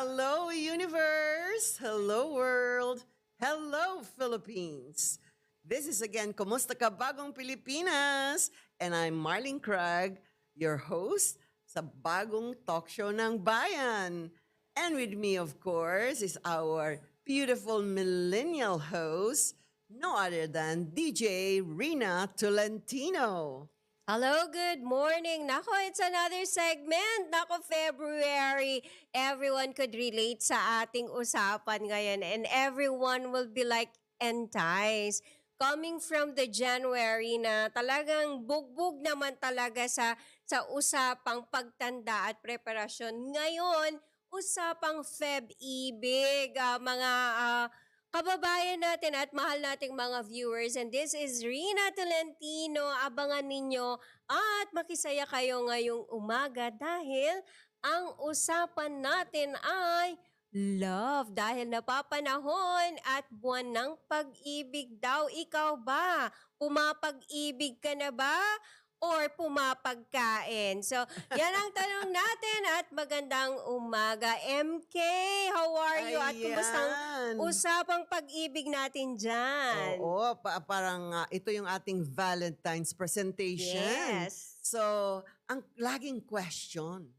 Hello, universe! Hello, world! Hello, Philippines! This is again Kumusta Ka Bagong Pilipinas? And I'm Marlene Craig, your host sa bagong talk show ng bayan. And with me, of course, is our beautiful millennial host, no other than DJ Rina Tolentino. Hello, good morning. Nako, it's another segment. Nako, February. Everyone could relate sa ating usapan ngayon and everyone will be like enticed. Coming from the January na talagang bugbog naman talaga sa usapang pagtanda at preparasyon. Ngayon, usapang Feb-ibig, kababayan natin at mahal nating mga viewers. And this is Rina Tolentino. Abangan ninyo at makisaya kayo ngayong umaga dahil ang usapan natin ay love. Dahil napapanahon at buwan ng pag-ibig daw. Ikaw ba? Pumapag-ibig ka na ba? Or pumapagkain? So, yan ang tanong natin at magandang umaga. MK, how are you? At kumusta Ayan. usapang pag-ibig natin dyan? Oo, parang ito yung ating Valentine's presentation. Yes. So, ang laging question,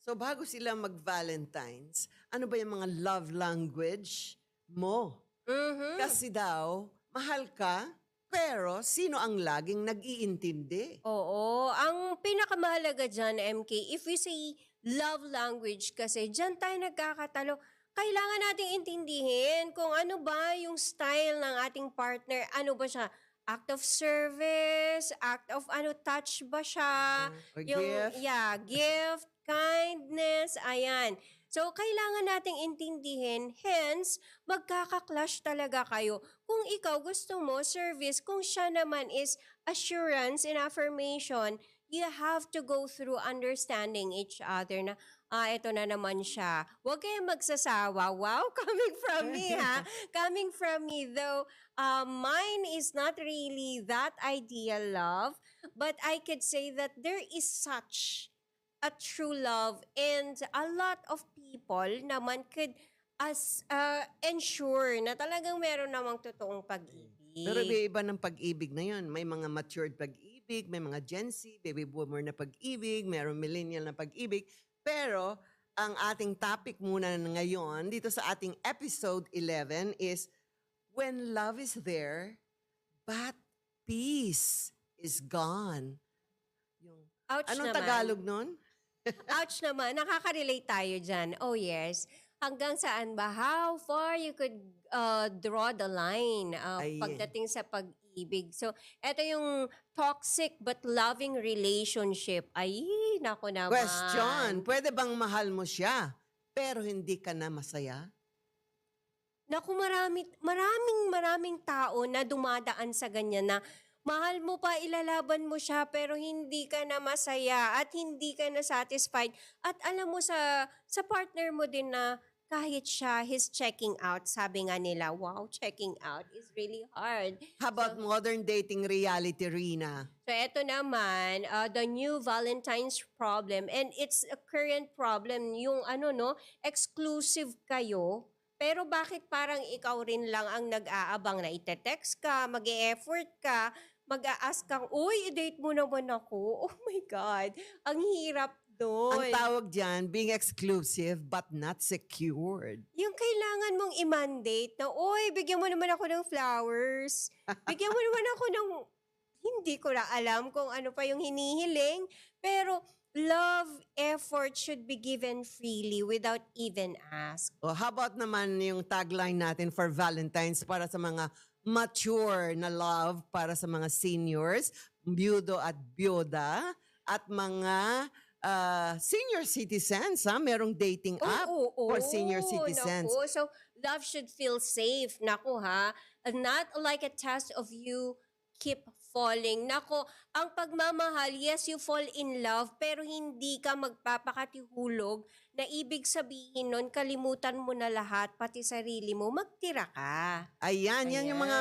so bago sila mag-Valentine's, ano ba yung mga love language mo? Mhm. Kasi daw, mahal ka, pero sino ang laging nag-iintindi? Oo. Ang pinakamahalaga dyan, MK, if we say love language kasi, dyan tayo nagkakatalo. Kailangan nating intindihin kung ano ba yung style ng ating partner. Ano ba siya? Act of service? Act of touch ba siya? Or gift? Gift, kindness, ayan. So, kailangan nating intindihin, hence, magkaka-clash talaga kayo. Kung ikaw gusto mo service, kung siya naman is assurance and affirmation, you have to go through understanding each other na, eto na naman siya. Huwag kayong magsasawa. Wow, coming from me ha. Coming from me though, mine is not really that ideal love, but I could say that there is such a true love and a lot of people naman could ensure na talagang meron namang totoong pag-ibig. Pero iba ng pag-ibig na yun. May mga matured pag-ibig, may mga Gen Z, baby boomer na pag-ibig, mayroong millennial na pag-ibig. Pero ang ating topic muna ngayon dito sa ating episode 11 is when love is there, but peace is gone. Yung, Ouch anong naman. Tagalog nun? Ouch naman. Nakaka-relate tayo dyan. Oh yes. Hanggang saan ba? How far you could draw the line Ayan. pagdating sa pag-ibig. So, eto yung toxic but loving relationship. Ay, nako naman. Question, pwede bang mahal mo siya, pero hindi ka na masaya? Naku, maraming tao na dumadaan sa ganyan na mahal mo pa, ilalaban mo siya, pero hindi ka na masaya at hindi ka na satisfied. At alam mo sa partner mo din na kahit siya, he's checking out. Sabi nga nila, wow, checking out is really hard. How about modern dating reality, Rina? So, eto naman, the new Valentine's problem, and it's a current problem, yung exclusive kayo, pero bakit parang ikaw rin lang ang nag-aabang na ite-text ka, mag-e-effort ka, mag-a-ask kang, uy, i-date mo naman ako. Oh my God, ang hirap doon. Ang tawag dyan, being exclusive but not secured. Yung kailangan mong i-mandate na, uy, bigyan mo naman ako ng flowers. Bigyan mo naman ako ng, hindi ko na alam kung ano pa yung hinihiling. Pero love, effort should be given freely without even ask. O how about naman yung tagline natin for Valentine's para sa mga mature na love, para sa mga seniors, byudo at byuda, at mga senior citizens, merong dating app for senior citizens. Naku. So, love should feel safe. Naku ha. Not like a test of you keep falling. Nako, ang pagmamahal, yes, you fall in love, pero hindi ka magpapakatihulog na ibig sabihin nun, kalimutan mo na lahat, pati sarili mo, magtira ka. Ayan, yan yung mga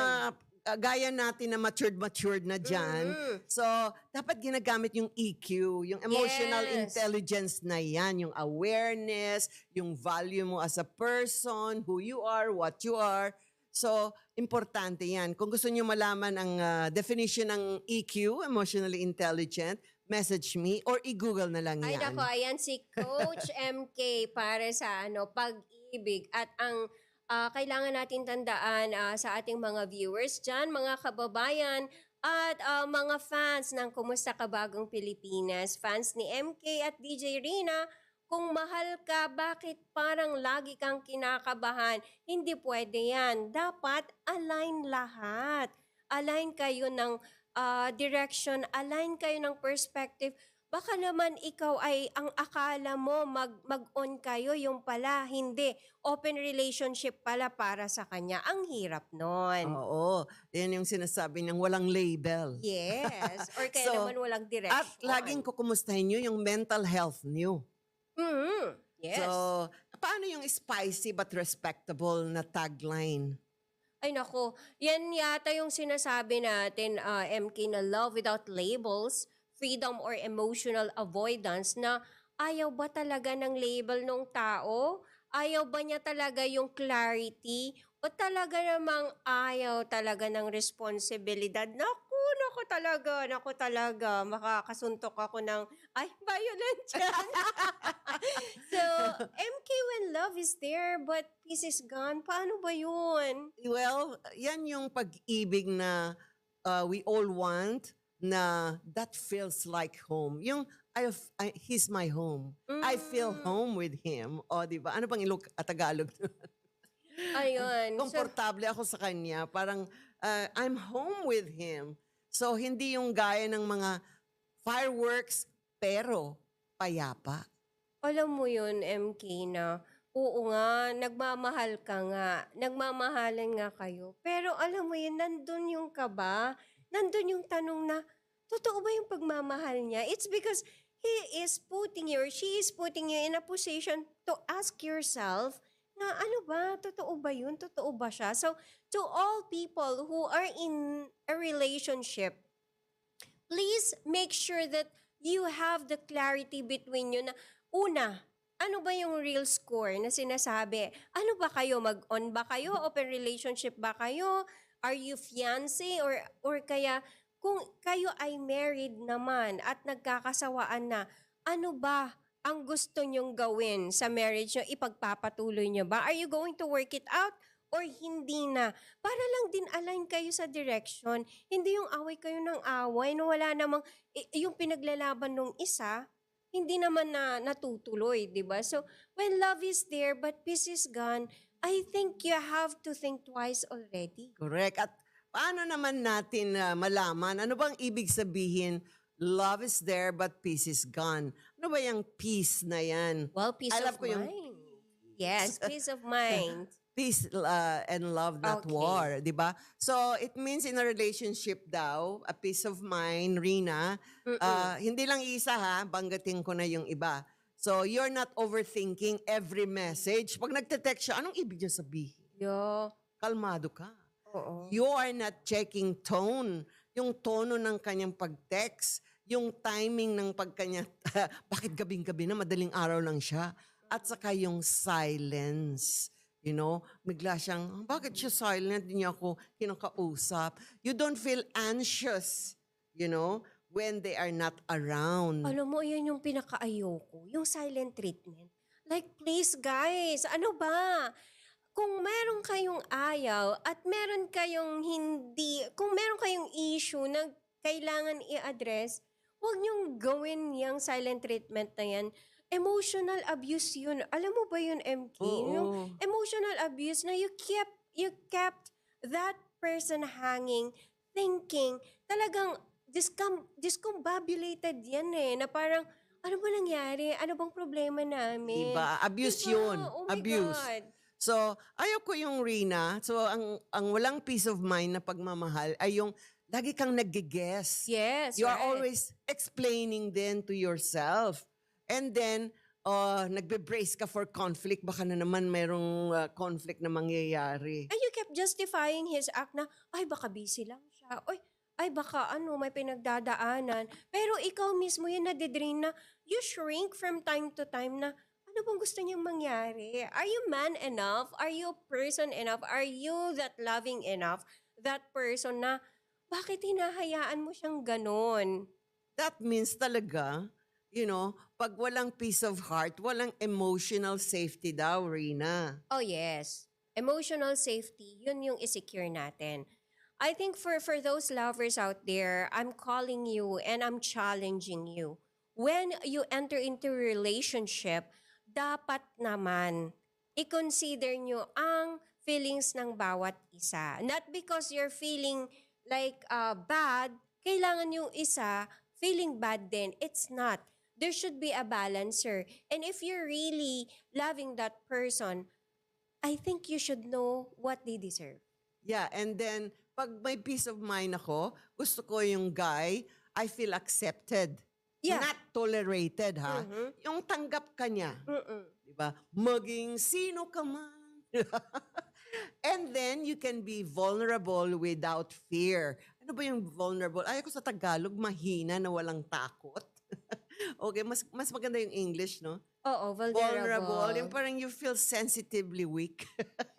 gaya natin na matured na dyan. So, dapat ginagamit yung EQ, yung emotional Yes. intelligence na yan, yung awareness, yung value mo as a person, who you are, what you are. So, importante yan. Kung gusto niyo malaman ang definition ng EQ, emotionally intelligent, message me or i-google na lang Ay yan. nako, ayan si Coach MK para sa pag-ibig at ang kailangan natin tandaan sa ating mga viewers dyan, mga kababayan at mga fans ng Kumusta Ka Bagong Pilipinas, fans ni MK at DJ Rina, kung mahal ka, bakit parang lagi kang kinakabahan? Hindi pwede yan. Dapat align lahat. Align kayo ng direction, align kayo ng perspective. Baka naman ikaw ay ang akala mo mag-on kayo, yung pala hindi. Open relationship pala para sa kanya. Ang hirap nun. Oo, yan yung sinasabi ng walang label. Yes. Or kaya So, naman walang direction. At laging kukumustahin nyo yung mental health nyo. Yes. So, paano yung spicy but respectable na tagline? Ay nako, yan yata yung sinasabi natin, MK, na love without labels, freedom or emotional avoidance, na ayaw ba talaga ng label ng tao? Ayaw ba niya talaga yung clarity? O talaga namang ayaw talaga ng responsibilidad? Naku talaga, makakasuntok ako ng, violent yan. So, MK, when love is there but peace is gone, paano ba yun? Well, yan yung pag-ibig na we all want, na that feels like home. Yung he's my home. I feel home with him. O, di ba? Ano bang Tagalog? Ayun. Komportable ako sa kanya. Parang I'm home with him. So, hindi yung gaya ng mga fireworks, pero payapa. Alam mo yun, MK, na oo nga, nagmamahal ka nga, nagmamahalan nga kayo. Pero alam mo yun, nandun yung kaba, nandun yung tanong na, totoo ba yung pagmamahal niya? It's because he is putting you or she is putting you in a position to ask yourself na ano ba, totoo ba yun? Totoo ba siya? So, to all people who are in a relationship, please make sure that you have the clarity between you na, una, ano ba yung real score na sinasabi? Ano ba kayo? Mag-on ba kayo? Open relationship ba kayo? Are you fiancé? Or kaya, kung kayo ay married naman at nagkakasawaan na, ano ba ang gusto nyong gawin sa marriage nyo? Ipagpapatuloy nyo ba? Are you going to work it out? Or hindi na? Para lang din align kayo sa direction. Hindi yung away kayo ng away na wala namang, yung pinaglalaban ng isa, hindi naman na natutuloy, di ba? So, when love is there but peace is gone, I think you have to think twice already. Correct. At paano naman natin malaman? Ano bang ibig sabihin? Love is there but peace is gone. Ano ba yung peace na yan? Well, peace I of love ko yung mind. Yes, peace of mind. peace and love, not Okay. war, di ba? So, it means in a relationship daw, a peace of mind, Rina, hindi lang isa ha, banggatin ko na yung iba. So, you're not overthinking every message. Pag nagte-text siya, anong ibig niya sabihin? Yo. Kalmado ka. Oo. You are not checking tone. Yung tono ng kanyang pag-text, yung timing ng pagkanya, bakit gabing-gabi na, madaling araw lang siya. At saka yung silence. You know, bigla siyang, bakit siya silent? Hindi niya ako kinakausap. You don't feel anxious, you know, when they are not around. Alam mo, yan yung pinaka-ayoko. Yung silent treatment. Like, please guys, ano ba? Kung meron kayong ayaw at meron kayong hindi, kung meron kayong issue na kailangan i-address, huwag niyong gawin yung silent treatment na yan. Emotional abuse yun. Alam mo ba yun, MK? Oo. Yung emotional abuse na you kept that person hanging, thinking, talagang discombobulated yan eh, na parang, ano ba nangyari? Ano bang problema namin? Diba? Abuse Diba? yun. Oh my Abuse. God. So, ayaw ko yung Rina. So, ang walang peace of mind na pagmamahal ay yung lagi kang nag-guess. Yes, You are right. always explaining then to yourself. And then, nagbe-brace ka for conflict, baka na naman mayroong conflict na mangyayari. And you kept justifying his act na, ay baka busy lang siya. Ay baka may pinagdadaanan. Pero ikaw mismo yung nadidrain na you shrink from time to time na ano bang gusto niyang mangyari? Are you man enough? Are you person enough? Are you that loving enough? That person na bakit hinahayaan mo siyang ganon? That means talaga, pag walang peace of heart, walang emotional safety daw, Rina. Oh yes. Emotional safety, yun yung isecure natin. I think for those lovers out there, I'm calling you and I'm challenging you. When you enter into a relationship, dapat naman i-consider nyo ang feelings ng bawat isa. Not because you're feeling like bad, kailangan yung isa feeling bad din. It's not. There should be a balancer. And if you're really loving that person, I think you should know what they deserve. Yeah, and then, pag may peace of mind ako, gusto ko yung guy, I feel accepted. Yeah. Not tolerated, ha? Mhm. Yung tanggap ka niya. Mm-mm. Diba? Maging sino ka man. And then, you can be vulnerable without fear. Ano ba yung vulnerable? Ay, ako sa Tagalog, mahina na walang takot. Okay, mas maganda yung English, no? Oo, Vulnerable. Yung parang you feel sensitively weak.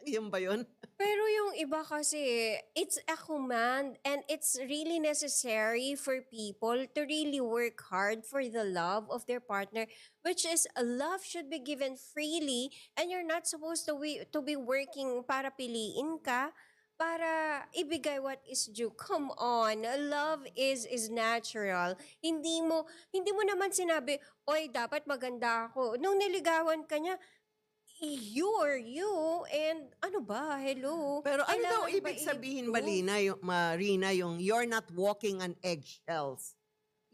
Yun ba yun? Pero yung iba kasi, it's a command and it's really necessary for people to really work hard for the love of their partner, which is love should be given freely and you're not supposed to be working para piliin ka, para ibigay what is due. Come on, love is natural. Hindi mo naman sinabi, oy, dapat maganda ako. Nung niligawan ka niya, you are you, and ano ba, hello? Pero ano daw Kailangan ba ibig sabihin, i-prove? Marina, yung you're not walking on eggshells?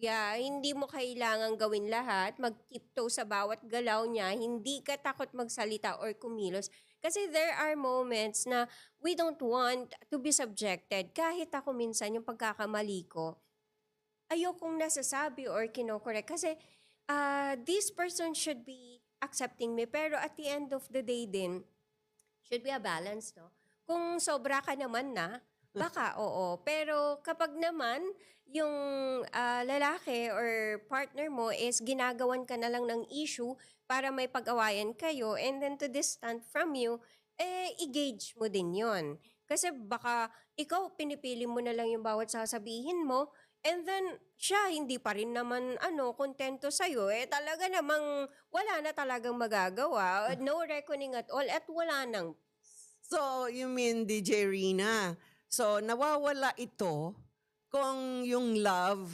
Yeah, hindi mo kailangan gawin lahat, mag-tiptoe sa bawat galaw niya, hindi ka takot magsalita or kumilos. Kasi there are moments na we don't want to be subjected. Kahit ako minsan, yung pagkakamali ko, ayokong nasasabi or kinokorek. Kasi this person should be accepting me. Pero at the end of the day din, should be a balance, no? Kung sobra ka naman na, baka oo. Pero kapag naman, yung lalaki or partner mo is ginagawan ka na lang ng issue para may pag-awayan kayo and then to distant from you, i-gauge mo din yon. Kasi baka ikaw pinipili mo na lang yung bawat sasabihin mo and then siya hindi pa rin naman kontento sa'yo. Talaga namang wala na talagang magagawa. No reckoning at all at wala nang. So, you mean, DJ Rina, so nawawala ito kung yung love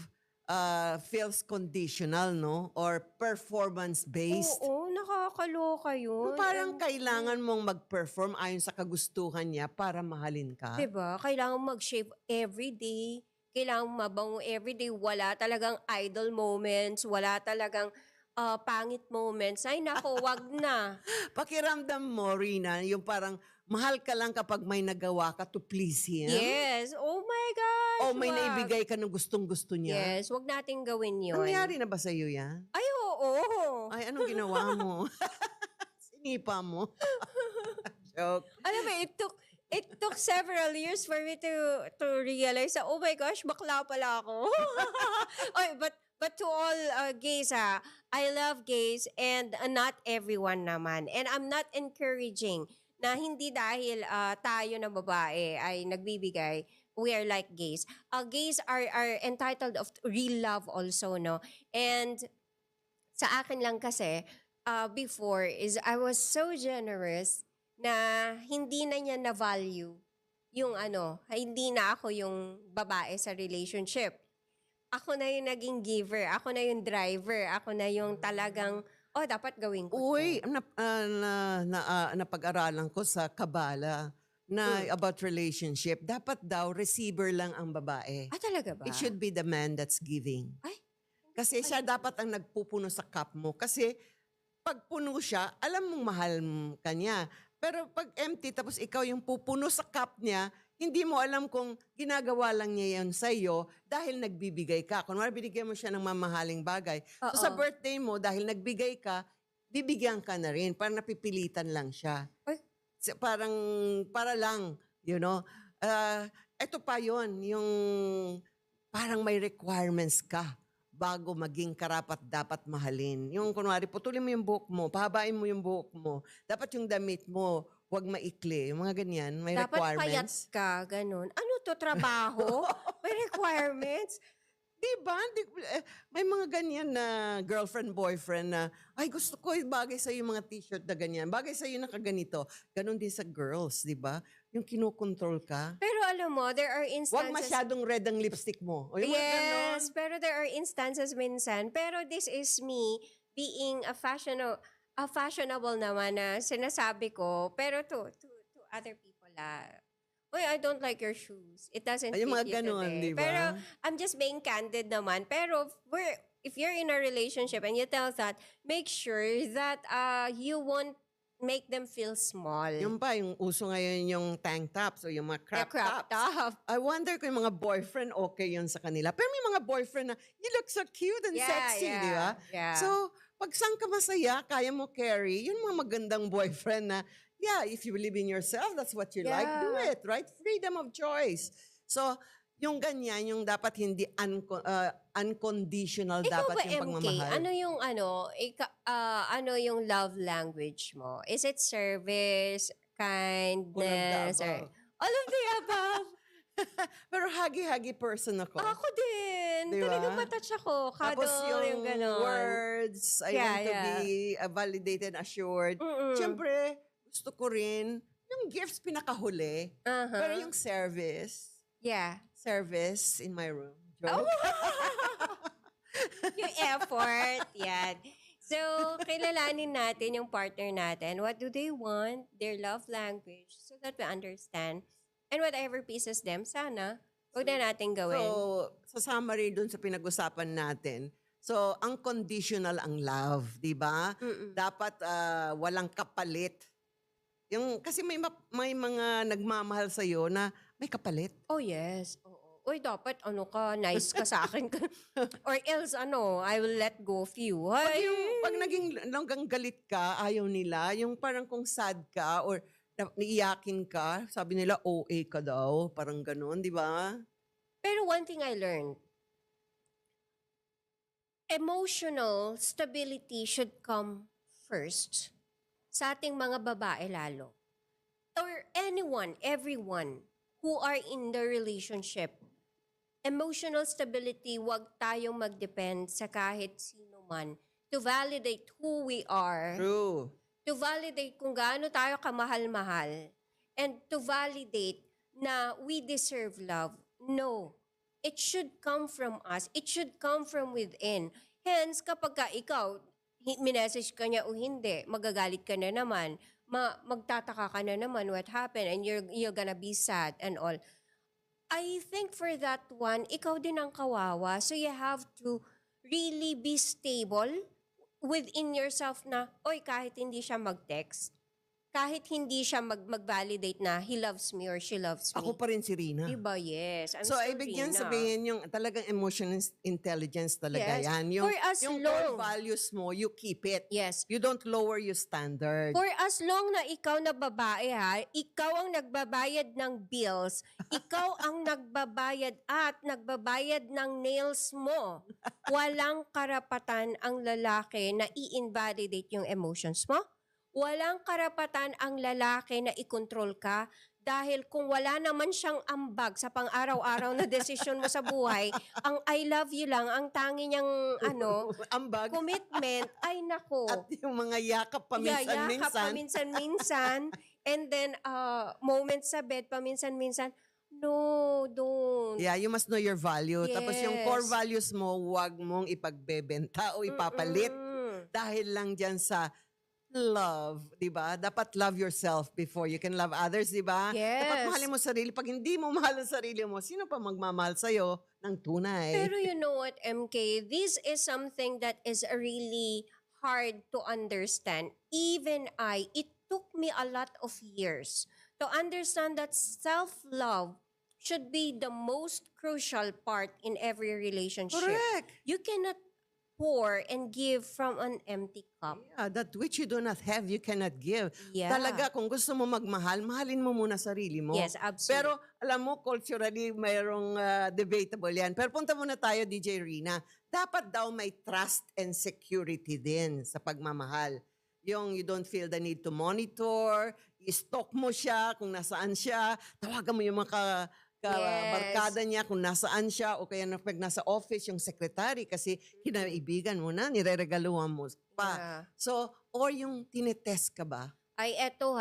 feels conditional, no? Or performance-based. Oo, nakakaloka yun. Parang kailangan mong mag-perform ayon sa kagustuhan niya para mahalin ka. Diba? Kailangan mag-shave everyday. Kailangan mabango everyday. Wala talagang idle moments. Wala talagang pangit moments. Ay nako, wag na. Pakiramdam mo, Rina, yung parang mahal ka lang kapag may nagawa ka to please him. Yes. Oh my gosh. O may wag. naibigay ka ng gustong-gusto niya. Yes, wag nating gawin yun. Nangyari na ba sa'yo yan? Ay, oo. Ay, anong ginawa mo? Sinipa mo? Joke. Alam mo, it took several years for me to realize that, oh my gosh, bakla pala ako. Oy, but to all gays, I love gays and not everyone naman. And I'm not encouraging na hindi dahil tayo na babae ay nagbibigay, we are like gays. Gays are entitled of real love also, no? And sa akin lang kasi, before is I was so generous na hindi na niya na-value yung hindi na ako yung babae sa relationship. Ako na yung naging giver, ako na yung driver, ako na yung talagang, dapat gawin ko Uy, to. napag-aralan ko sa Kabala na about relationship, dapat daw receiver lang ang babae. Talaga ba? It should be the man that's giving. Ay, Kasi siya dapat ang nagpupuno sa cup mo. Kasi pag puno siya, alam mong mahal ka niya. Pero pag empty, tapos ikaw yung pupuno sa cup niya, hindi mo alam kung ginagawa lang niya yan sa'yo dahil nagbibigay ka. Kunwari, binigyan mo siya ng mamahaling bagay. So sa Oo. birthday mo, dahil nagbigay ka, bibigyan ka na rin. Parang napipilitan lang siya. Ay. Parang, para lang, you know. Ito pa yon yung parang may requirements ka bago maging karapat dapat mahalin. Yung kunwari, putulin mo yung buhok mo, pahabain mo yung buhok mo. Dapat yung damit mo, wag maikli. Yung mga ganyan, may Dapat payat requirements. ka, ganun. Ano to, trabaho? May requirements? Diba? May mga ganyan na girlfriend, boyfriend na, ay gusto ko, bagay sa yung mga t-shirt na ganyan. Bagay sa yung nakaganito. Ganon din sa girls, di ba? Yung kinokontrol ka. Pero alam mo, there are Huwag instances... masyadong red ang lipstick mo. O yung mga ganon. Yes, pero there are instances minsan. Pero this is me being a fashionable naman na sinasabi ko. Pero to other people Uy, I don't like your shoes. It doesn't Ay, fit yung mga you ganon, today. di ba? Pero I'm just being candid naman. Pero if you're in a relationship and you tell that, make sure that you won't make them feel small. Yung pa, yung uso ngayon yung tank tops o yung mga The crop tops. top. I wonder kung yung mga boyfriend okay yun sa kanila. Pero may mga boyfriend na, you look so cute and sexy, di ba? Yeah. So, pag saan ka masaya, kaya mo carry, yun mga magandang boyfriend na, yeah, if you believe in yourself, that's what you like, do Yeah. it, right? Freedom of choice. So, yung ganyan, yung dapat hindi unconditional Ikaw dapat ba, yung MK? pagmamahal. Ano yung love language mo? Is it service, kindness, or all of the above? Pero hagi-hagi person ako. Ako din. Di ba? Talagang matouch ako. Tapos Cuddle, yung ganon. words, I Yeah, want to yeah. be validated, assured. Mm-mm. Siyempre, gusto ko rin, yung gifts pinakahuli, Uh-huh. pero yung service in my room. Joke. Yung effort. Yan. So, kilalanin natin yung partner natin. What do they want? Their love language. So that we understand. And whatever pleases them, sana, huwag na natin gawin. So, sa summary dun sa pinag-usapan natin, so, unconditional ang love, di ba? Mm-mm. Dapat walang kapalit. Kasi may mga nagmamahal sa'yo na may kapalit. Oh, yes. Oo. Uy, dapat nice ka sa akin. Or else, I will let go of you. Pag naging galit ka, ayaw nila, yung parang kung sad ka or niiyakin ka, sabi nila OA ka daw, parang ganun, di ba? Pero one thing I learned, emotional stability should come first sa ating mga babae lalo. Or anyone, everyone who are in the relationship. Emotional stability, wag tayong mag-depend sa kahit sino man to validate who we are. True. To validate kung gaano tayo kamahal-mahal, and to validate na we deserve love. No. It should come from us. It should come from within. Hence, kapag ka ikaw, minessage ka niya o hindi, magagalit ka na naman, magtataka ka na naman what happened, and you're gonna be sad and all. I think for that one, ikaw din ang kawawa. So you have to really be stable within yourself na, kahit hindi siya mag-text, kahit hindi siya mag-validate na he loves me or she loves me. Ako pa rin si Rina. Diba? Yes. I'm So, still ibig yan Rina. sabihin yung talagang emotional intelligence talaga Yes. yan. For as yung long- core values mo, you keep it. Yes. You don't lower your standard. For as long na ikaw na babae ikaw ang nagbabayad ng bills, ikaw ang nagbabayad ng nails mo, walang karapatan ang lalaki na i-invalidate yung emotions mo. Walang karapatan ang lalaki na i-control ka dahil kung wala naman siyang ambag sa pang-araw-araw na desisyon mo sa buhay, ang I love you lang, ang tangi niyang Ambag. commitment, ay nako. At yung mga yakap paminsan-minsan. Yayakap paminsan-minsan. And then, moments sa bed paminsan-minsan. No, don't. Yeah, you must know your value. Tapos yung Yes. core values mo, huwag mong ipagbebenta o ipapalit Mm-mm. dahil lang dyan sa love, di ba? Dapat love yourself before you can love others, di ba? Yes. Dapat mahalin mo sarili. Pag hindi mo mahal ang sarili mo, sino pa magmamahal sa'yo ng tunay? Pero you know what, MK? This is something that is really hard to understand. Even it took me a lot of years to understand that self-love should be the most crucial part in every relationship. Correct. You cannot pour and give from an empty cup. Yeah, that which you do not have, you cannot give. Yeah. Talaga, kung gusto mo magmahal, mahalin mo muna sarili mo. Yes, absolutely. Pero alam mo, culturally, mayroong debatable yan. Pero punta muna tayo, DJ Rina. Dapat daw may trust and security din sa pagmamahal. Yung you don't feel the need to monitor, i-stalk mo siya kung nasaan siya, tawagan mo yung mga barkada niya kung nasaan siya o kaya pag nasa office yung secretary kasi kinaibigan mo na, nireregaluhan mo pa. Yeah. So, or yung tinetest ka ba? Ay, eto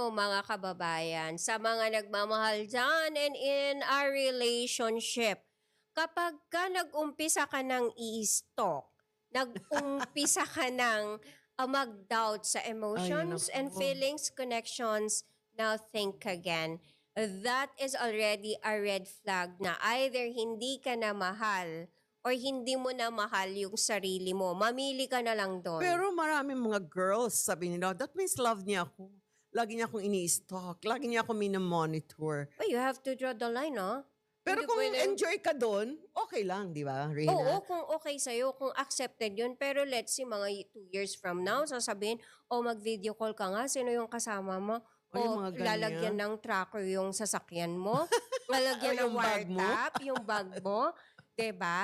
mga kababayan, sa mga nagmamahal dyan and in our relationship, kapag ka nag-umpisa ka ng i-stalk, nag-umpisa ka ng mag-doubt sa emotions Ay, and naku. feelings, connections, now think again. That is already a red flag na either hindi ka na mahal or hindi mo na mahal yung sarili mo. Mamili ka na lang doon. Pero maraming mga girls, sabi nila, that means love niya ako. Lagi niya akong ini-stalk. Lagi niya akong minamonitor. Oh, you have to draw the line, no? Pero Hindi kung pwedeng- enjoy ka doon, okay lang, di ba, Rina? Oo, kung okay sa'yo, kung accepted yun. Pero let's see, mga 2 years from now, sasabihin, mag-video call ka nga, sino yung kasama mo? Ay, yung mga ganyan. Lalagyan ng tracker yung sasakyan mo. Lalagyan Ay, ng yung bag mo. wiretap, yung bag mo. Diba?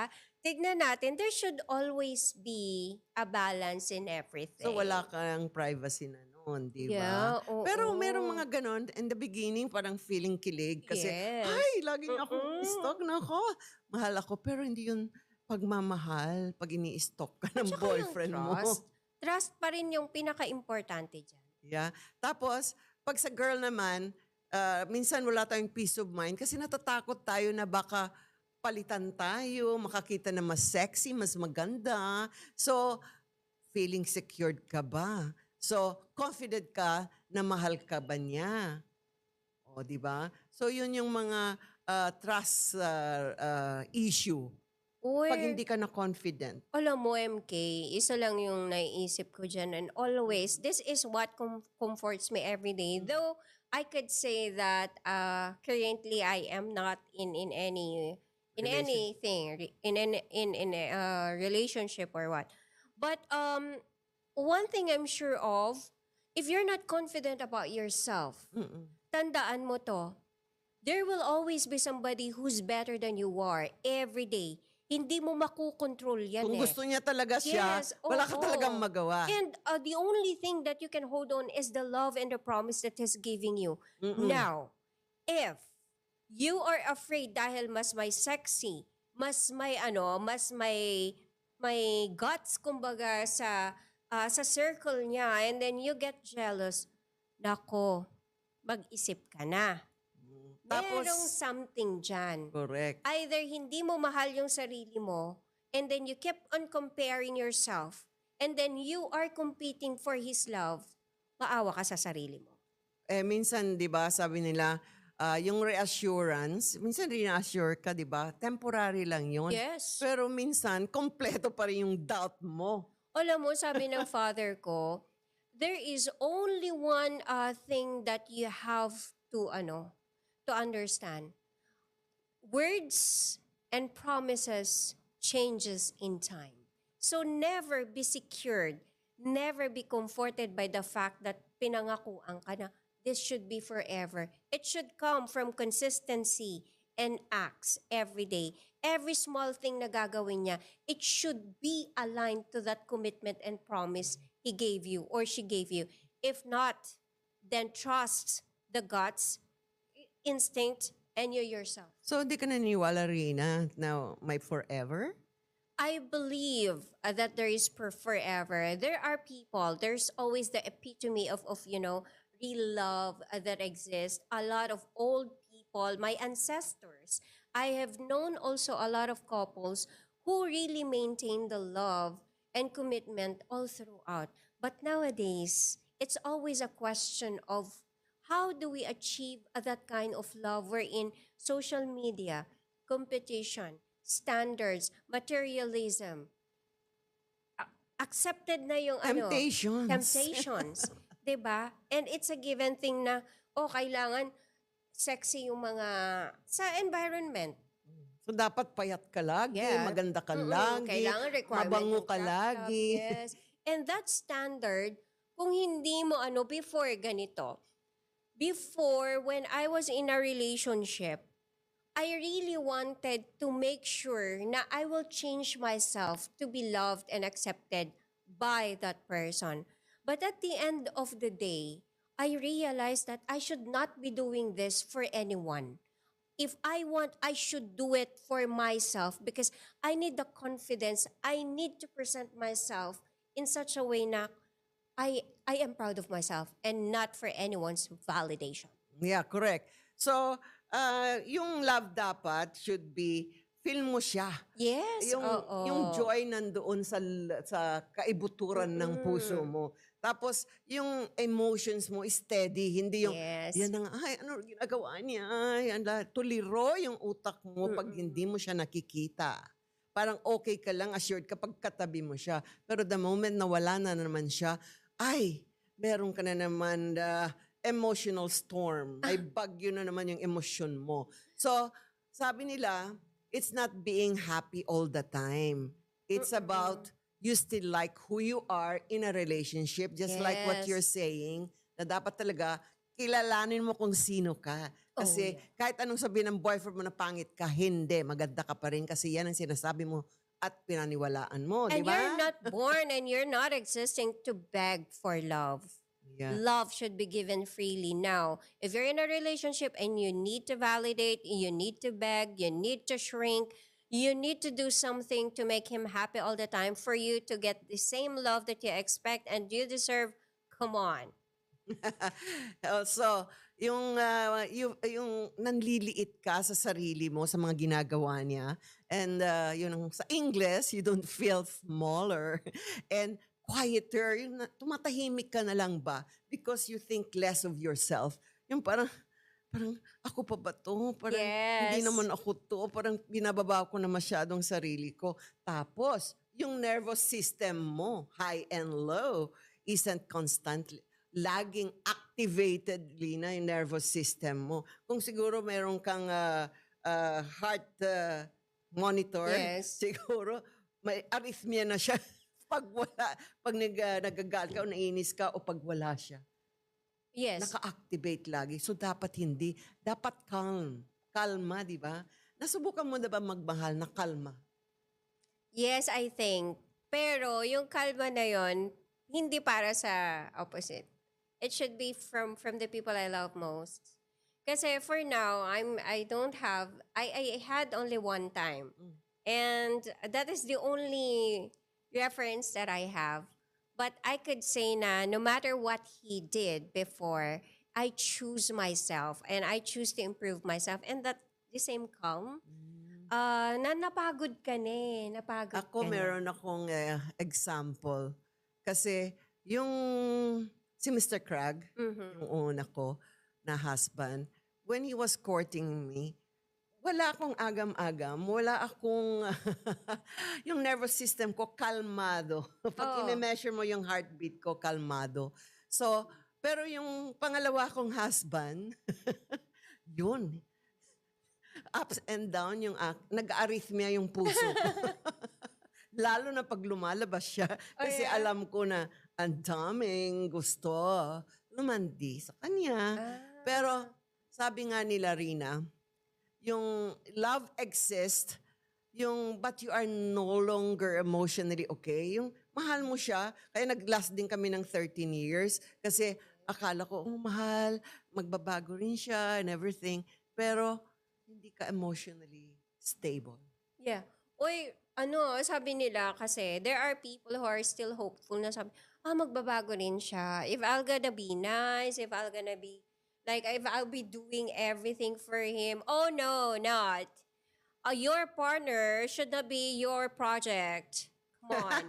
Tignan natin, there should always be a balance in everything. So wala kang privacy na noon, di ba? Yeah, oo. Pero merong mga ganon, in the beginning, parang feeling kilig. Kasi, Yes. ay, lagi niya akong Mm-mm. stalk na ako. Mahal ako. Pero hindi yun pagmamahal pag ini-stalk ka ng Tsaka boyfriend yung mo. trust. Trust pa rin yung pinaka-importante dyan. Yeah. Tapos, pag sa girl naman, minsan wala tayong peace of mind kasi natatakot tayo na baka palitan tayo, makakita na mas sexy, mas maganda. So, feeling secured ka ba? So, confident ka na mahal ka ba niya? O, di ba? So, yun yung mga trust issue. Or, Pag hindi ka na confident. alam mo, MK, isa lang yung naiisip ko dyan. And always, this is what comforts me every day. Though, I could say that currently I am not in any anything in a relationship or what. But one thing I'm sure of, if you're not confident about yourself, tandaan mo to, there will always be somebody who's better than you are every day. Hindi mo makukontrol yan Kung gusto niya talaga siya, Yes, wala ka oo. talagang magawa. And the only thing that you can hold on is the love and the promise that He's giving you. Now, if you are afraid dahil mas may sexy, mas may may guts kumbaga sa circle niya, and then you get jealous, nako, mag-isip ka na. Tapos, Merong something dyan. correct. Either hindi mo mahal yung sarili mo, and then you keep on comparing yourself, and then you are competing for His love, maawa ka sa sarili mo. Minsan, di ba, sabi nila, yung reassurance, minsan reassure ka, di ba? Temporary lang yun. Yes. Pero minsan, kompleto pa rin yung doubt mo. Alam mo, sabi ng father ko, there is only one thing that you have to understand. Words and promises changes in time. So never be secured, never be comforted by the fact that pinangakuan ka na this should be forever. It should come from consistency and acts every day. Every small thing na gagawin niya, it should be aligned to that commitment and promise he gave you or she gave you. If not, then trust the guts, instinct, and you yourself. So, hindi ka naniniwala, Rina, na may forever? I believe that there is forever. There are people, there's always the epitome of real love that exists. A lot of old people, my ancestors. I have known also a lot of couples who really maintain the love and commitment all throughout. But nowadays, it's always a question of how do we achieve that kind of love wherein social media, competition, standards, materialism, accepted na yung Temptations. temptations. 'Di ba? And it's a given thing na, kailangan sexy yung mga sa environment. So, dapat payat ka lagi, Yeah. maganda ka Mm-mm. lagi, Kailangan requirement mabango ng ka crop top. lagi. Yes. And that standard, kung hindi mo before ganito, before when I was in a relationship, I really wanted to make sure na I will change myself to be loved and accepted by that person. But at the end of the day, I realized that I should not be doing this for anyone. If I want, I should do it for myself because I need the confidence. I need to present myself in such a way na I am proud of myself and not for anyone's validation. Yeah, correct. So, yung love dapat should be, feel mo siya. Yes, Yung oo. joy nandoon sa kaibuturan ng puso Mm. mo. Tapos, yung emotions mo is steady. Hindi yung, Yes. yan na nga, ay, ano ginagawa niya? Yan, tuliro yung utak mo pag hindi mo siya nakikita. Parang okay ka lang, assured kapag katabi mo siya. Pero the moment na wala na naman siya, ay, meron ka na naman emotional storm. May bagyo na naman yung emosyon mo. So, sabi nila, it's not being happy all the time. It's about you still like who you are in a relationship, just like what Yes. you're saying, na dapat talaga kilalanin mo kung sino ka. Kasi kahit anong sabihin ng boyfriend mo na pangit ka, hindi, maganda ka pa rin kasi yan ang sinasabi mo at pinaniwalaan mo, di And ba? you're not born and you're not existing to beg for love. Yeah. Love should be given freely. Now, if you're in a relationship and you need to validate, you need to beg, you need to shrink, you need to do something to make him happy all the time for you to get the same love that you expect and you deserve, come on. So, yung nanliliit ka sa sarili mo sa mga ginagawa niya and sa English, you don't feel smaller and quieter, yung tumatahimik ka na lang ba because you think less of yourself. Yung parang ako pa ba to? Parang hindi Yes. naman ako to. Parang binababa ko na masyadong sarili ko. Tapos, yung nervous system mo, high and low, isn't constantly laging activatedly na yung nervous system mo. Kung siguro meron kang heart monitor, Yes. siguro may arrhythmia na siya pag nagagalit ka o nainis ka o pag wala siya. Yes. Naka-activate lagi. So, dapat hindi. Dapat calm. Kalma, di ba? Nasubukan mo na ba magmahal na kalma? Yes, I think. Pero yung kalma na yon, hindi para sa opposite. It should be from the people I love most. Kasi for now, I had only one time. And that is the only reference that I have. But I could say na no matter what he did before, I choose myself and I choose to improve myself. And that the same calm, napagod ka na eh. Napagod Ako, ka na. meron akong example. Kasi yung si Mr. Craig, yung una ko na husband, when he was courting me, wala akong agam-agam, wala akong, yung nervous system ko, kalmado. Pag Oo. ine-measure mo yung heartbeat ko, kalmado. So, pero yung pangalawa kong husband, yun, ups and down yung nag-arrhythmia yung puso ko. Lalo na pag lumalabas siya. Kasi yeah? alam ko na ang daming gusto lumandi sa kanya. Pero sabi nga nila, Rina, yung love exists, but you are no longer emotionally okay. Yung mahal mo siya, kaya nag-last din kami ng 13 years kasi akala ko, mahal, magbabago rin siya and everything. Pero hindi ka emotionally stable. Yeah. Uy, sabi nila kasi there are people who are still hopeful na sabi, magbabago rin siya. If I'll gonna be nice, if I'll gonna be, if I'll be doing everything for him. Oh, no, not. Your partner should not be your project. Come on.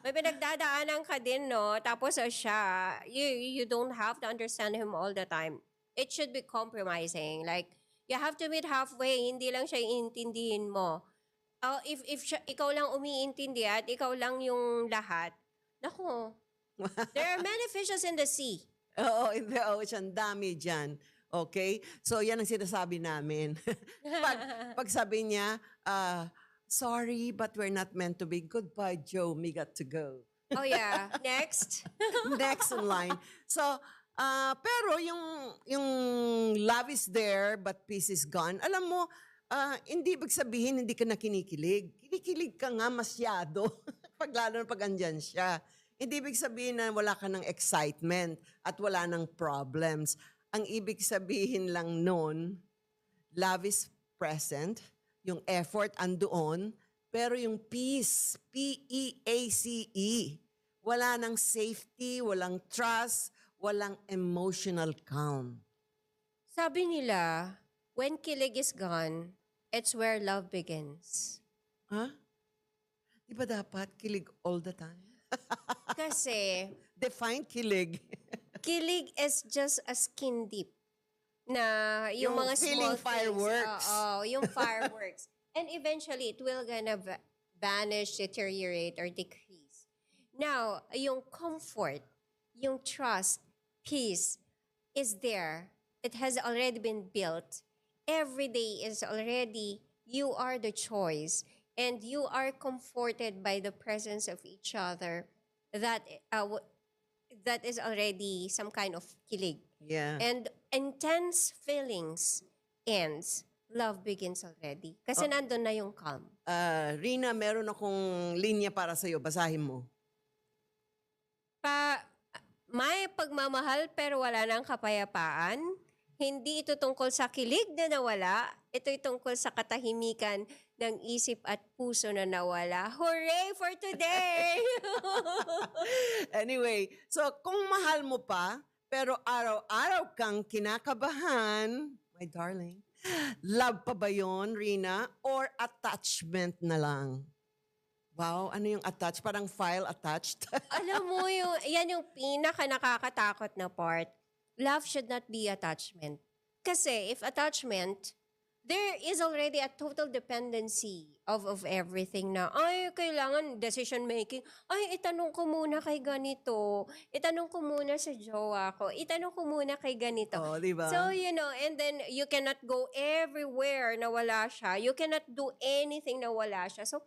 May pinagdadaanan ka din, no? Tapos siya, you don't have to understand him all the time. It should be compromising. Like, you have to meet halfway. Hindi lang siya iintindihin mo. If ikaw lang umiintindi at ikaw lang yung lahat, naku, there are many fishes in the sea. Oo, in the ocean, dami dyan. Okay? So, yan ang sinasabi namin. pag sabi niya, sorry, but we're not meant to be. Goodbye, Joe. Me got to go. Oh yeah. Next. Next in line. So, pero yung love is there but peace is gone. Alam mo, hindi ibig sabihin hindi ka na kinikilig. Kinikilig ka nga masyado pag lalo na pag andyan siya. Hindi ibig sabihin na wala ka ng excitement at wala ng problems. Ang ibig sabihin lang nun, love is present, yung effort andoon, pero yung peace, P-E-A-C-E, wala ng safety, walang trust, walang emotional calm. Sabi nila, when kilig is gone, it's where love begins. Ha? Di ba dapat kilig all the time? Kasi, Define kilig. kilig is just a skin deep na yung Yung mga feeling small fireworks. things. Oo, yung fireworks. And eventually, it will gonna vanish, deteriorate, or decrease. Now, yung comfort, yung trust, peace is there. It has already been built. Every day is already, you are the choice. And you are comforted by the presence of each other. That is already some kind of kilig. Yeah. And intense feelings ends. Love begins already. Kasi nandun na yung calm. Rina, meron akong linya para sa'yo. Basahin mo. May pagmamahal pero wala nang kapayapaan. Hindi ito tungkol sa kilig na nawala. Ito'y tungkol sa katahimikan ng isip at puso na nawala. Hooray for today! Anyway, so kung mahal mo pa, pero araw-araw kang kinakabahan, my darling, love pa ba yun, Rina? Or attachment na lang? Wow, ano yung attached? Parang file attached? Alam mo, yan yung pinaka nakakatakot na part. Love should not be attachment. Kasi if attachment, there is already a total dependency of everything na, ay, kailangan decision making. Ay, itanong ko muna kay ganito. Itanong ko muna sa jowa ko. Itanong ko muna kay ganito. Oh, di ba? So, and then you cannot go everywhere na wala siya. You cannot do anything na wala siya. So,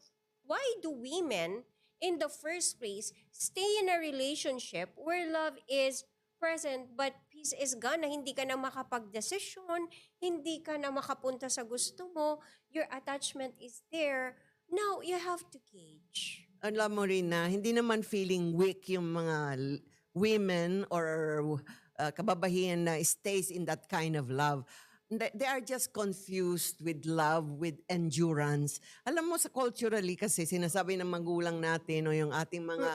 why do women, in the first place, stay in a relationship where love is present but peace is gone, na hindi ka na makapag-desisyon, hindi ka na makapunta sa gusto mo, your attachment is there. Now, you have to gauge. Alam mo rin na, hindi naman feeling weak yung mga women or kababahian na stays in that kind of love. They are just confused with love, with endurance. Alam mo, sa culturally kasi, sinasabi ng magulang natin o yung ating mga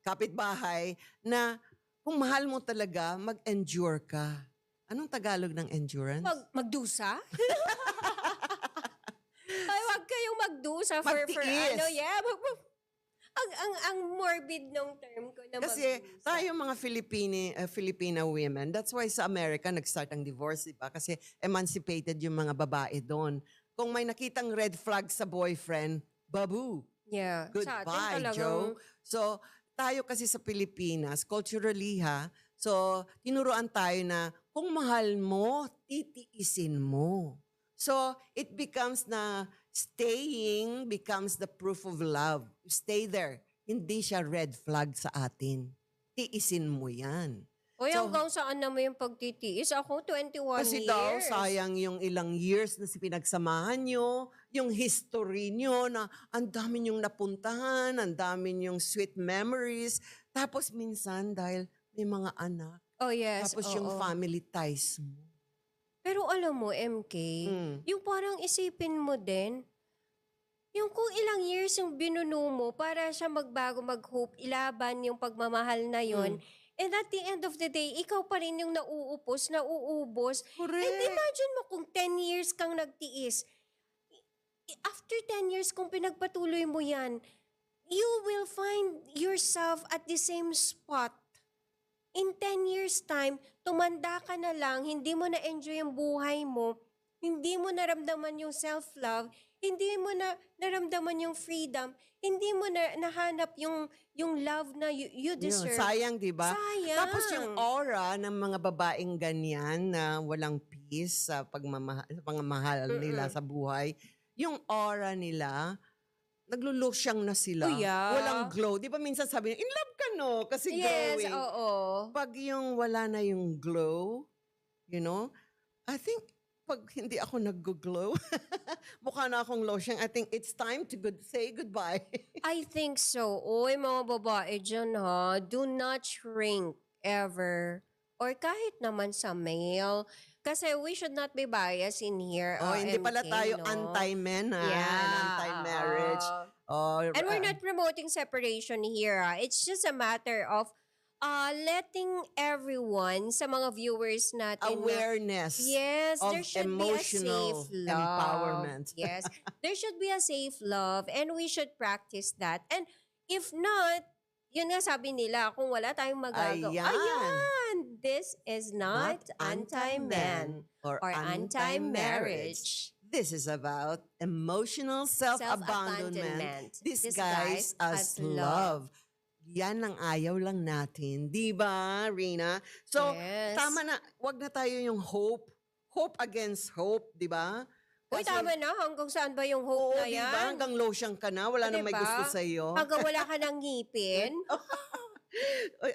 kapitbahay na kung mahal mo talaga, mag-endure ka. Anong Tagalog ng endurance? Magdusa? Ay, wag kayong magdusa for Magtiis. ano, yeah. Ang morbid nung term ko na Kasi magdusa. tayo mga Filipina women, that's why sa Amerika nag-start ang divorce, di ba? Kasi emancipated yung mga babae doon. Kung may nakitang red flag sa boyfriend, babu. Yeah. Sa atin Goodbye, talagang- Joe. So, tayo kasi sa Pilipinas, culturally so tinuruan tayo na kung mahal mo, titiisin mo. So, it becomes na staying becomes the proof of love. Stay there. Hindi siya red flag sa atin. Tiisin mo yan. Uy, So, hanggang saan naman yung pagtitiis? Ako, 21 Kasi years. daw, sayang yung ilang years na pinagsamahan nyo, yung history nyo na ang dami nyong napuntahan, ang dami nyong sweet memories. Tapos minsan dahil may mga anak, Oh, yes. tapos yung oo. family ties mo. Pero alam mo, MK, yung parang isipin mo din, yung kung ilang years yung binuno mo para siya magbago, mag-hope, ilaban yung pagmamahal na yon. And at the end of the day, ikaw pa rin yung nauubos. Correct. And imagine mo kung 10 years kang nagtiis. After 10 years, kung pinagpatuloy mo yan, you will find yourself at the same spot. In 10 years time, tumanda ka na lang, hindi mo na-enjoy yung buhay mo, hindi mo naramdaman yung self-love, hindi mo na naramdaman yung freedom, hindi mo na nahanap yung love na you Yun, deserve. sayang, di ba? Sayang. Tapos yung aura ng mga babaeng ganyan na walang peace sa pagmamahal nila Mm-mm. sa buhay, yung aura nila, naglulusyang na sila. Oh, yeah. Walang glow. Di ba minsan sabi niya, in love ka no? Kasi Yes, glowing. oo. Pag yung wala na yung glow, I think pag hindi ako nag-glow, mukha na akong lotion, I think it's time to say goodbye. I think so. Oy, mga babae dyan ha, do not shrink ever. Or kahit naman sa male. Kasi we should not be biased in here. Hindi pala MK, tayo no? anti-men ha, and Yeah. anti-marriage. And we're not promoting separation here. It's just a matter of letting everyone, sa mga viewers natin, awareness yes, of there should emotional be a safe love. empowerment. Yes, there should be a safe love and we should practice that. And if not, yun nga sabi nila, kung wala tayong magagawa, ayan, this is not anti-man or anti-marriage. This is about emotional self-abandonment disguised as love. Yan ang ayaw lang natin. Di ba, Rina? So, Yes. tama na. Wag na tayo yung hope. Hope against hope, di ba? Uy, tama na. Hanggang saan ba yung hope Oo, na di yan? ba? Hanggang lotion ka na. Wala nang may Diba? gusto sa'yo. Hanggang wala ka ng ngipin.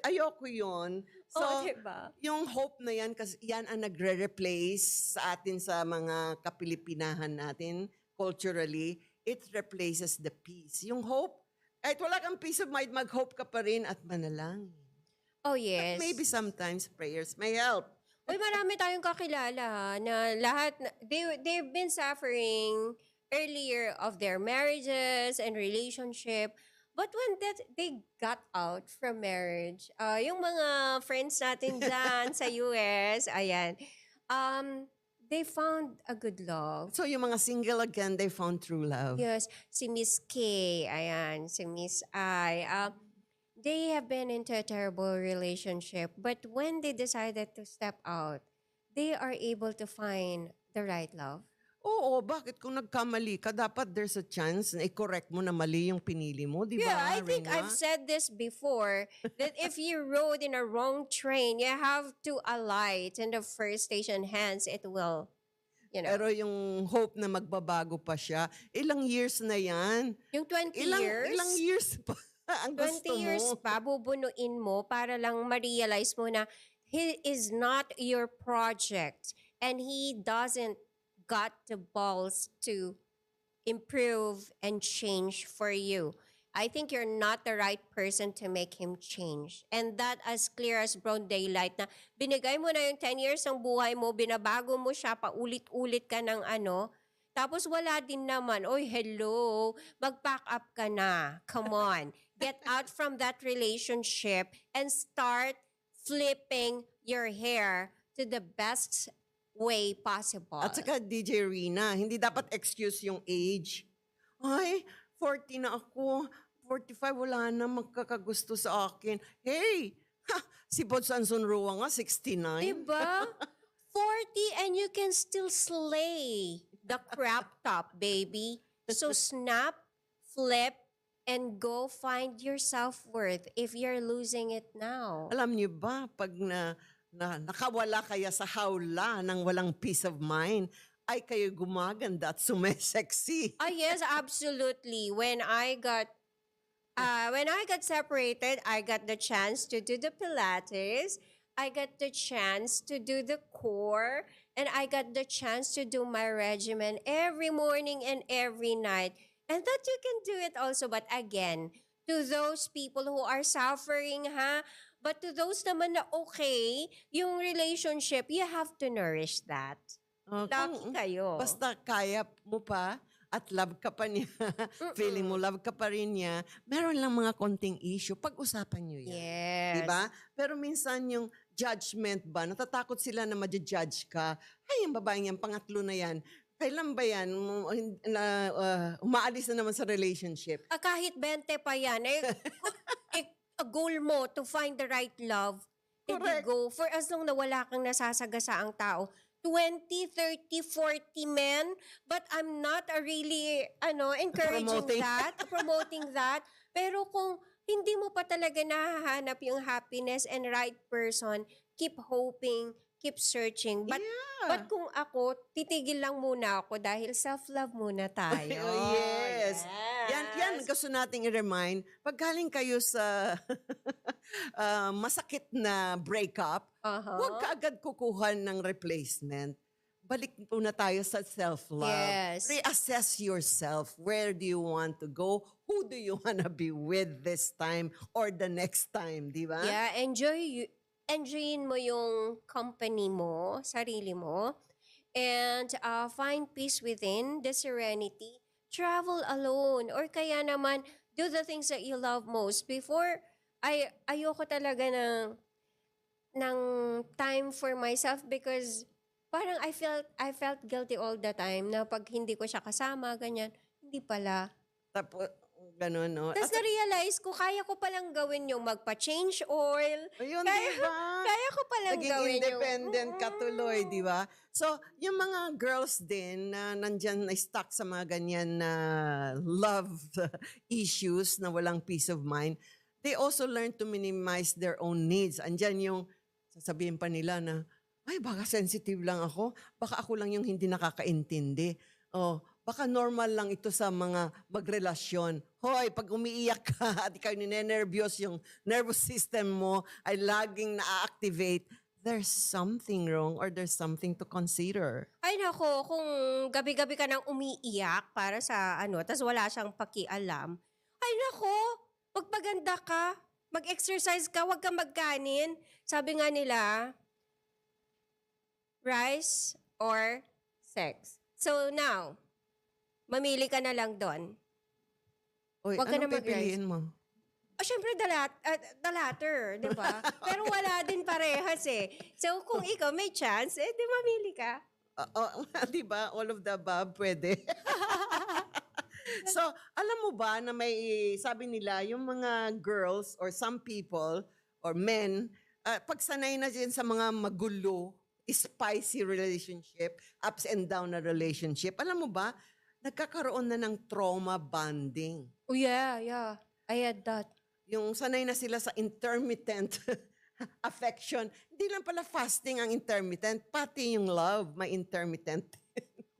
Ayoko yun. So, Oo, diba? yung hope na yan, kasi yan ang nagre-replace sa atin sa mga kapilipinahan natin, culturally, it replaces the peace. Yung hope, kahit wala kang peace of mind, mag-hope ka pa rin at manalangin. Oh, yes. Maybe sometimes prayers may help. Uy, marami tayong kakilala ha, na lahat, they've been suffering earlier of their marriages and relationship. But when they got out from marriage, yung mga friends natin dyan sa US, ayan, they found a good love. So yung mga single again, they found true love. Yes, si Miss K, ayan, si Miss I, they have been into a terrible relationship, but when they decided to step out, they are able to find the right love. Oo, bakit kung nagkamali ka, dapat there's a chance na i-correct mo na mali yung pinili mo, di ba, Yeah, I think Rina? I've said this before, that if you rode in a wrong train, you have to alight in the first station, hence it will, Pero yung hope na magbabago pa siya, ilang years na yan? yung 20 years, Ilang years pa ang 20 gusto years mo? pa, bubunuin mo para lang ma-realize mo na he is not your project and he doesn't got the balls to improve and change for you. I think you're not the right person to make him change. And that as clear as broad daylight na binigay mo na yung 10 years ng buhay mo, binabago mo siya, paulit-ulit ka ng tapos wala din naman, oy, hello, mag-pack up ka na. Come on. Get out from that relationship and start flipping your hair to the best way possible. At saka DJ Rina, hindi dapat excuse yung age. Ay, 40 na ako. 45, wala na magkakagusto sa akin. Hey, si Bodsan Sunrua nga, 69. Diba? 40 and you can still slay the crop top, baby. So snap, flip, and go find your self-worth if you're losing it now. Alam niyo ba, pag nakawala kaya sa hawla ng walang peace of mind, ay kayo gumaganda at sumesexy. Yes, absolutely. When I got separated, I got the chance to do the Pilates. I got the chance to do the core, and I got the chance to do my regimen every morning and every night. And that you can do it also. But again, to those people who are suffering, but to those naman na okay, yung relationship, you have to nourish that. Lucky kayo. Basta kaya mo pa at love ka pa niya, feeling mo love ka pa rin niya, meron lang mga konting issue, pag-usapan niyo yan. Yes. Diba? Pero minsan yung judgment ba, natatakot sila na ma-judge ka, ay, yung babaeng yan, pangatlo na yan, kailan ba yan, umaalis na naman sa relationship. Kahit 20 pa yan, a goal mo to find the right love, Correct. go for as long na wala kang nasasagasaang tao, 20, 30, 40 men, but I'm not really encouraging Promoting. promoting that. Pero kung hindi mo pa talaga nahahanap yung happiness and right person, keep hoping, keep searching. But Yeah. kung ako, titigil lang muna ako dahil self-love muna tayo. Oh, yes. Yan gusto nating i-remind. Pag galing kayo sa masakit na breakup, huwag ka agad kukuha ng replacement. Balik muna tayo sa self-love. Yes. Reassess yourself. Where do you want to go? Who do you want to be with this time or the next time, di ba? Yeah, enjoyin mo yung company mo, sarili mo, and find peace within, the serenity. Travel alone, or kaya naman, do the things that you love most. Before, ayoko talaga ng time for myself because parang I felt guilty all the time na pag hindi ko siya kasama, ganyan. Hindi pala. Tapos, ganun, no? Tapos na-realize ko, kaya ko palang gawin yung magpa-change oil. Ayun, Kaya, di ba? kaya ko palang Naging gawin independent yung... ka tuloy, di ba? So, yung mga girls din na nandyan na stuck sa mga ganyan na love issues na walang peace of mind, they also learn to minimize their own needs. Andyan yung sasabihin pa nila na, ay, baka sensitive lang ako. Baka ako lang yung hindi nakakaintindi. Oh, baka normal lang ito sa mga magrelasyon. Hoy, pag umiiyak ka at ikaw ninenervyos, yung nervous system mo ay laging na-activate, there's something wrong or there's something to consider. Ay nako, kung gabi-gabi ka nang umiiyak para sa tas wala siyang pakialam, ay nako, magpaganda ka, mag-exercise ka, huwag kang magkanin. Sabi nga nila, rice or sex. So now, mamili ka na lang doon. Uy, Wag ka na anong mag-rice. pipiliin mo? Syempre the latter, di ba? Pero wala din parehas eh. So kung ikaw may chance, di mamili ka. Di ba? All of the above, pwede. So, alam mo ba na may, sabi nila, yung mga girls or some people or men, pag sanay na din sa mga magulo, spicy relationship, ups and down na relationship, alam mo ba, nagkakaroon na ng trauma bonding. Oh yeah. I had that. Yung sanay na sila sa intermittent affection. Hindi lang pala fasting ang intermittent, pati yung love, may intermittent.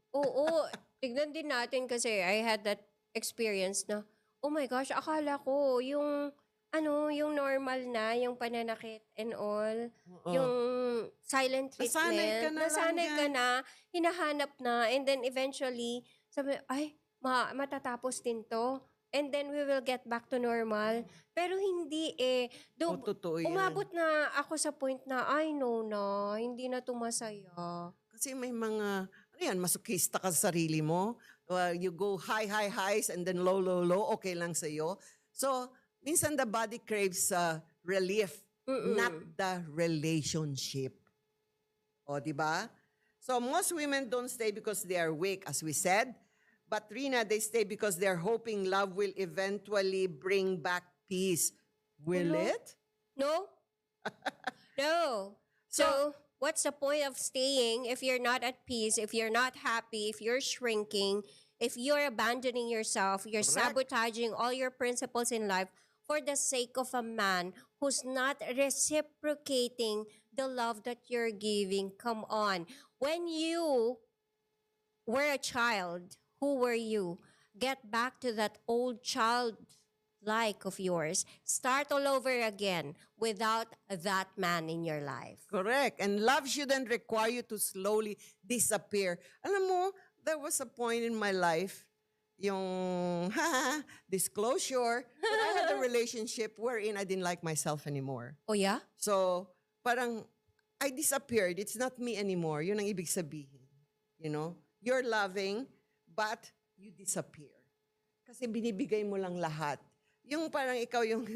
Oo, tignan din natin kasi I had that experience na, oh my gosh, akala ko yung normal na, yung pananakit and all, Oo. yung silent Nasanay treatment, ka na lang nasanay ka yan. na, hinahanap na, and then eventually, sabi, ay, matatapos din to. And then we will get back to normal. Pero hindi eh. Totoo yan. Umabot na ako sa point na, ay no na, hindi na tumasaya. Kasi may mga, masokista ka sa sarili mo. You go high highs and then low low, okay lang sa'yo. So, minsan the body craves relief, not the relationship. O, di ba? So, most women don't stay because they are weak, as we said. But Rina, they stay because they're hoping love will eventually bring back peace. Will Hello? it? No? No. So, what's the point of staying if you're not at peace, if you're not happy, if you're shrinking, if you're abandoning yourself, you're Correct. sabotaging all your principles in life for the sake of a man who's not reciprocating the love that you're giving? Come on. When you were a child, who were you? Get back to that old child-like of yours. Start all over again without that man in your life. Correct. And love shouldn't require you to slowly disappear. Alam mo, there was a point in my life, yung disclosure, when I had a relationship wherein I didn't like myself anymore. Oh yeah? So, parang I disappeared. It's not me anymore. Yun ang ibig sabihin. You know? You're loving, but you disappear. Kasi binibigay mo lang lahat. Yung parang ikaw yung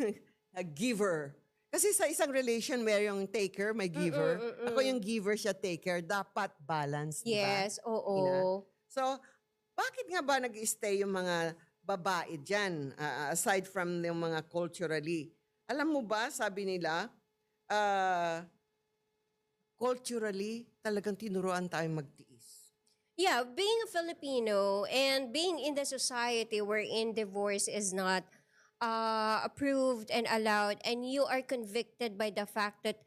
giver. Kasi sa isang relation, may yung taker, may giver. Ako yung giver, siya taker. Dapat balance, di ba? Yes, oo. Ina? So, bakit nga ba nag-stay yung mga babae dyan, aside from yung mga culturally? Alam mo ba, sabi nila, culturally, talagang tinuruan tayong magtiis. Yeah, being a Filipino and being in the society wherein divorce is not approved and allowed, and you are convicted by the fact that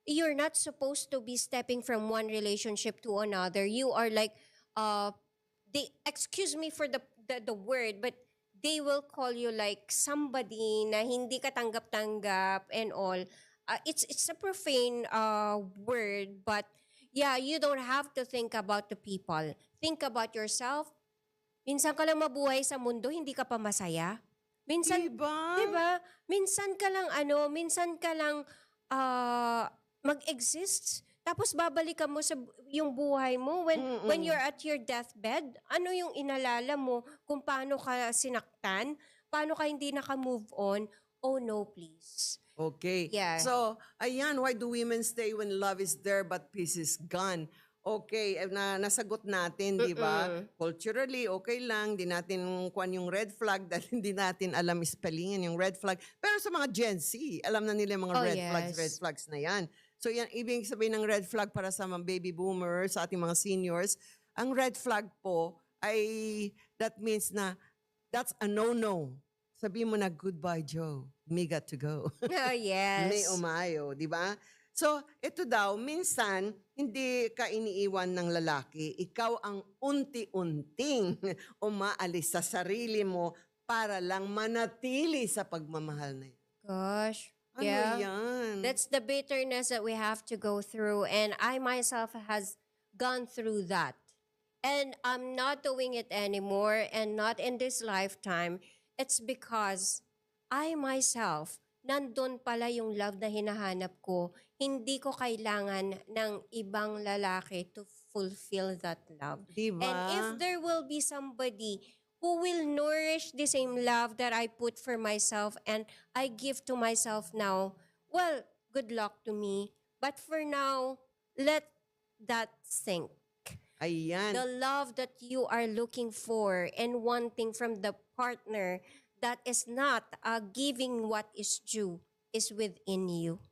you're not supposed to be stepping from one relationship to another. You are like, they excuse me for the word, but they will call you like somebody na hindi ka tanggap-tanggap and all. It's a profane word, but yeah, you don't have to think about the people. Think about yourself. Minsan ka lang mabuhay sa mundo, hindi ka pa masaya. Minsan, Diba? 'di ba? Minsan ka lang minsan ka lang mag-exist. Tapos babalikan mo sa yung buhay mo when you're at your deathbed. Ano yung inalala mo kung paano ka sinaktan? Paano ka hindi naka-move on? Oh no, please. Okay. Yeah. So, ayan, why do women stay when love is there but peace is gone? Okay, nasagot natin, di ba? Culturally, okay lang. Di natin kuhan yung red flag dahil hindi natin alam spellingin yung red flag. Pero sa mga Gen Z, alam na nila yung mga Oh, red yes. flags na yan. So, yan, ibig sabihin ng red flag para sa mga baby boomers, sa ating mga seniors, ang red flag po ay, that means na, that's a no-no. Sabihin mo na, goodbye, Joe. Me got to go. Oh, yes. May umayo, di ba? So, ito daw, minsan, hindi ka iniiwan ng lalaki. Ikaw ang unti-unting umaalis sa sarili mo para lang manatili sa pagmamahal na yun. Gosh. Ano Yeah. yan? That's the bitterness that we have to go through, and I myself has gone through that. And I'm not doing it anymore, and not in this lifetime. It's because I myself, nandun pala yung love na hinahanap ko. Hindi ko kailangan ng ibang lalaki to fulfill that love. Diba? And if there will be somebody who will nourish the same love that I put for myself and I give to myself now, well, good luck to me. But for now, let that sink. Ayan. The love that you are looking for and wanting from the partner that is not giving what is due is within you.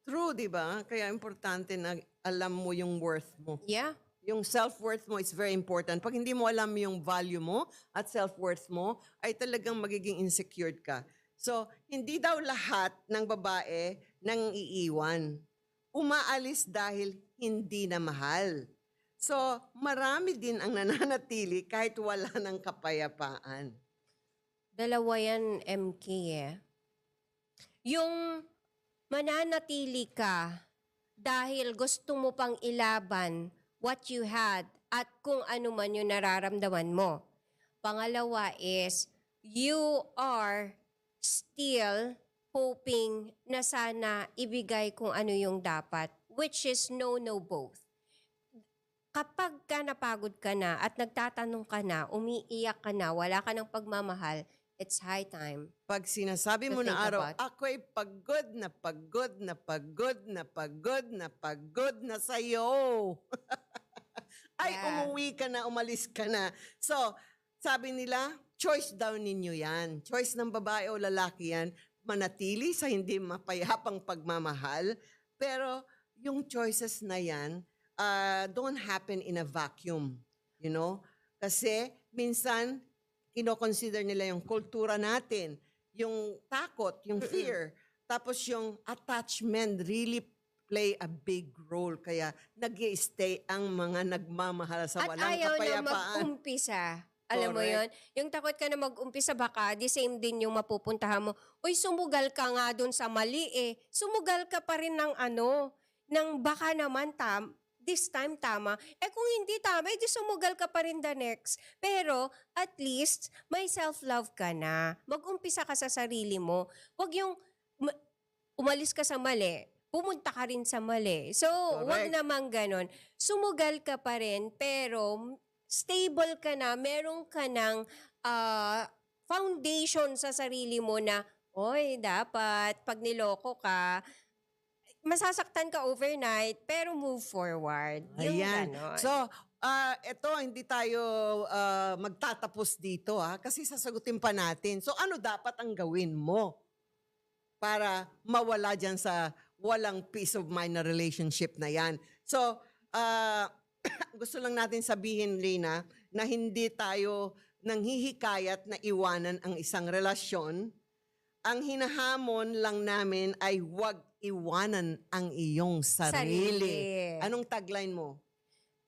True, di ba? Kaya importante na alam mo yung worth mo. Yeah. Yung self-worth mo is very important. Pag hindi mo alam yung value mo at self-worth mo, ay talagang magiging insecure ka. So, hindi daw lahat ng babae nang iiwan. Umaalis dahil hindi na mahal. So, marami din ang nananatili kahit wala ng kapayapaan. Dalawa yan, MK eh. Yung mananatili ka dahil gusto mo pang ilaban what you had at kung ano man yung nararamdaman mo. Pangalawa is, you are still hoping na sana ibigay kung ano yung dapat, which is no both. Kapag ka napagod ka na at nagtatanong ka na, umiiyak ka na, wala ka ng pagmamahal, it's high time. Pag sinasabi mo To na think araw, about. ako'y pagod na pagod na pagod na pagod na pagod na sa'yo. Ay, Yeah. umuwi ka na, umalis ka na. So, sabi nila, choice daw ninyo yan. Choice ng babae o lalaki yan, manatili sa hindi mapayapang pagmamahal. Pero yung choices na yan, don't happen in a vacuum. You know? Kasi minsan, kino-consider nila yung kultura natin, yung takot, yung fear, tapos yung attachment really play a big role. Kaya nag-i-stay ang mga nagmamahal sa At walang ayaw na kapayapaan. mag-umpisa. Alam mo Correct. yon, yung takot ka na mag-umpisa, baka the same din yung mapupuntahan mo. Uy, sumugal ka nga dun sa mali eh. Sumugal ka pa rin ng ng baka naman this time tama. Eh kung hindi tama, edi sumugal ka pa rin the next. Pero at least may self-love ka na. Mag-umpisa ka sa sarili mo. Huwag yung umalis ka sa mali, pumunta ka rin sa mali. So, wag Correct. namang ganon. Sumugal ka pa rin, pero stable ka na, meron ka ng foundation sa sarili mo na, oy, dapat, pag niloko ka, masasaktan ka overnight, pero move forward. Yung Ayan. ganon. So, ito, hindi tayo magtatapos dito kasi sasagutin pa natin. So, ano dapat ang gawin mo para mawala dyan sa walang peace of mind na relationship na yan? So, gusto lang natin sabihin, Lina, na hindi tayo nanghihikayat na iwanan ang isang relasyon. Ang hinahamon lang namin ay huwag iwanan ang iyong sarili. Anong tagline mo?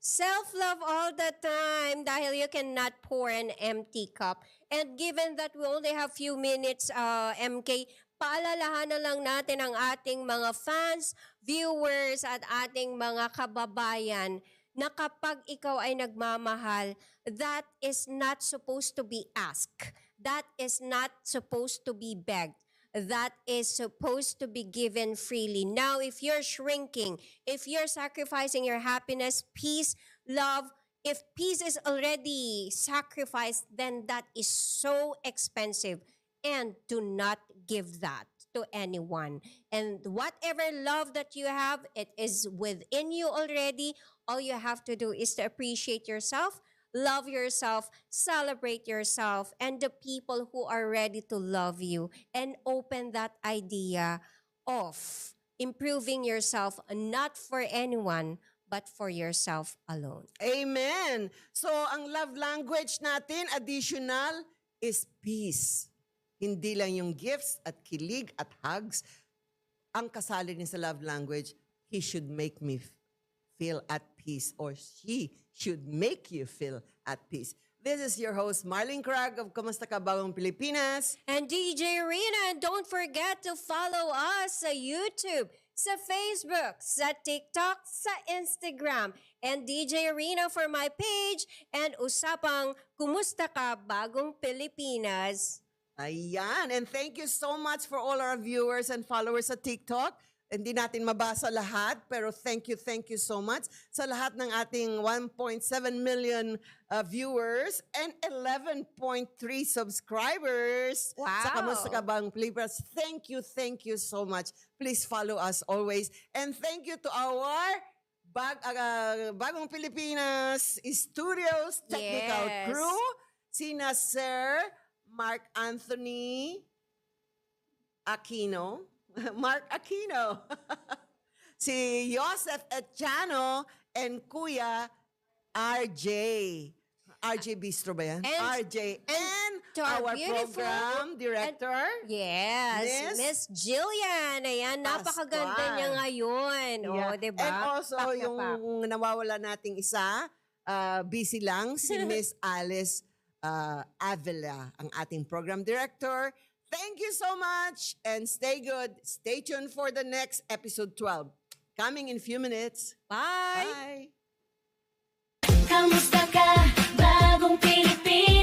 Self-love all the time dahil you cannot pour an empty cup. And given that we only have few minutes, MK, paalalahanan lang natin ang ating mga fans, viewers, at ating mga kababayan na kapag ikaw ay nagmamahal, that is not supposed to be asked. That is not supposed to be begged. That is supposed to be given freely. Now, if you're shrinking, if you're sacrificing your happiness, peace, love, if peace is already sacrificed, then that is so expensive. And do not give that to anyone. And whatever love that you have, it is within you already. All you have to do is to appreciate yourself, love yourself, celebrate yourself, and the people who are ready to love you, and open that idea of improving yourself not for anyone, but for yourself alone. Amen. So, ang love language natin, additional, is peace. Hindi lang yung gifts at kilig at hugs. Ang kasali niya sa love language, he should make me feel at peace, or she should make you feel at peace. This is your host, Marlene Crag of Kumusta Ka Bagong Pilipinas. And DJ Rina, and don't forget to follow us sa YouTube, sa Facebook, sa TikTok, sa Instagram. And DJ Rina for my page, and usapang Kumusta Ka Bagong Pilipinas. Ayan. And thank you so much for all our viewers and followers sa TikTok. Hindi natin mabasa lahat, pero thank you so much sa lahat ng ating 1.7 million viewers and 11.3 subscribers. Wow. Sa Kamusta Ka Bagong Pilipinas. Thank you so much. Please follow us always. And thank you to our Bagong Pilipinas Studios Technical Yes. Crew, sina Sir Mark Anthony Aquino, Mark Aquino, si Joseph Echano, and Kuya RJ. RJ Bistro ba yan? And- RJ. And to our our beautiful program director. Yes, Miss Jillian. Ayan, napakaganda Pascual. niya ngayon. Yeah. Oh, diba? And also, Pak na yung pak. nawawala nating isa, busy lang, si Miss Alice Avila, ang ating program director. Thank you so much and stay good. Stay tuned for the next episode 12. Coming in few minutes. Bye! Bye! Kamusta ka, bagong Pilipinas?